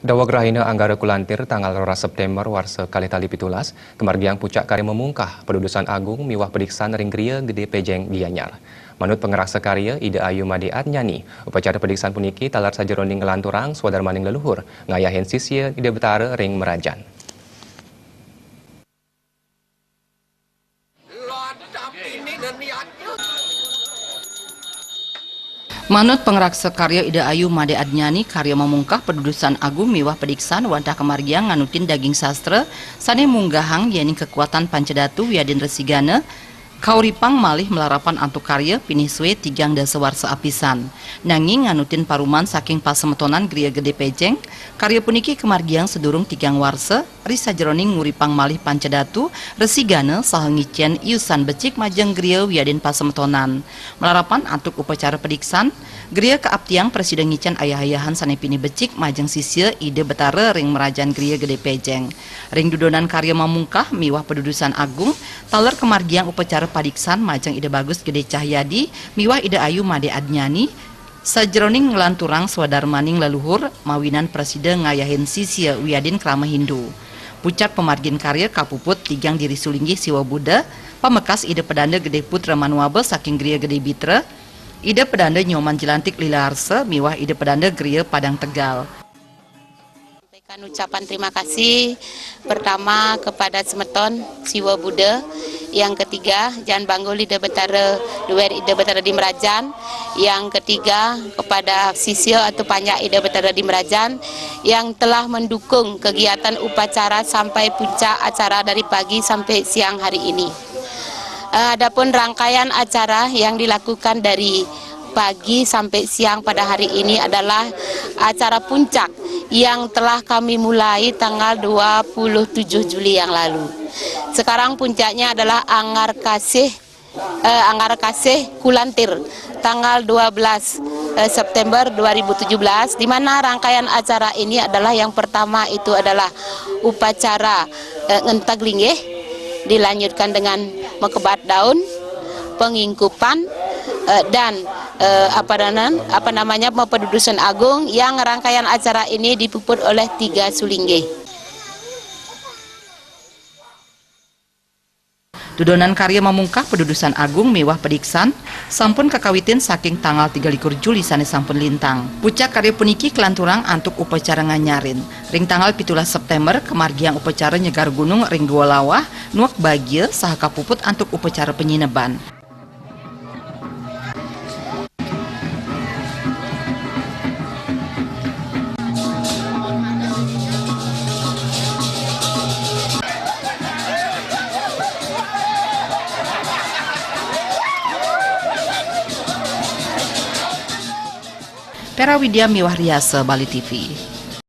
Dawag rahina Anggara Kulantir tanggal 2 September warsa kalitali pitulas, kemargiang puncak karya memungkah pedudusan agung miwah pediksan ringgria gede pejeng Gianyar. Menurut pengerasa karya Ida Ayu Made Adnyani, upacara pediksan puniki talar sajeroning ngelanturang swadar maning leluhur, ngayahin sisya Ida Betara ring Merajan. Manut pengraksa karya Ida Ayu Made Adnyani, karya memungkah pedudusan agung miwah pediksan wadah kemargiang nganutin daging sastra sane munggahang yening kekuatan pancedatu wiadin resigana kauripang malih melarapan antuk karya piniswe tigang dasa warsa apisan nanging nganutin paruman saking pasemetonan gria gede pejeng karya puniki kemargiang sedurung tigang warsa risa jeroning nguripang malih pancedatu resigana sahengicen iusan becik majeng gria wiadin pasemetonan melarapan antuk upacara pediksan gria keaptiang presiden ngicen ayah-ayahan sanepini becik majeng sisya Ide Betara ring Merajan gria gede pejeng ring dudonan karya memungkah miwah pedudusan agung taler kemargiang upacara padiksan majeng Ide Bagus Gede Cahyadi miwah Ida Ayu Made Adnyani sajeroning ngelanturang swadar maning leluhur mawinan presiden ngayahin sisya wiadin krama Hindu pucat pemargin karya kapuput tigang diri sulinggi siwa Buddha pamekas Ide Pedanda Gede Putra Manuabe saking gria Gede Bitra Ide Pedanda Nyoman Jelantik Lila Arse miwah Ide Pedanda Gria Padang Tegal. Ucapan terima kasih pertama kepada Semeton Siwa Buddha, yang ketiga Jan Banggul Ide Betara Duwer Ide Betara di Merajan, yang ketiga kepada sisya atau panjak Ide Betara di Merajan yang telah mendukung kegiatan upacara sampai puncak acara dari pagi sampai siang hari ini. Adapun rangkaian acara yang dilakukan dari pagi sampai siang pada hari ini adalah acara puncak yang telah kami mulai tanggal 27 Juli yang lalu. Sekarang puncaknya adalah Anggar Kasih Kulantir tanggal 12 September 2017, di mana rangkaian acara ini adalah yang pertama itu adalah upacara ngentaglinggih, dilanjutkan dengan mekebat daun, pengingkupan dan pedudusan agung, yang rangkaian acara ini dipuput oleh 3 sulingge. Dudonan karya memungkah pedudusan agung miwah pediksan sampun kakawitin saking tanggal 23 Juli sane sampun lintang. Puncak karya puniki kelanturang antuk upacara nganyarin. Ring tanggal 17 September kemargiang upacara nyegar gunung ring 2 lawah nuak bagia saha kapuput antuk upacara penyineban. Pera Widya Miwah Riasa, Bali TV.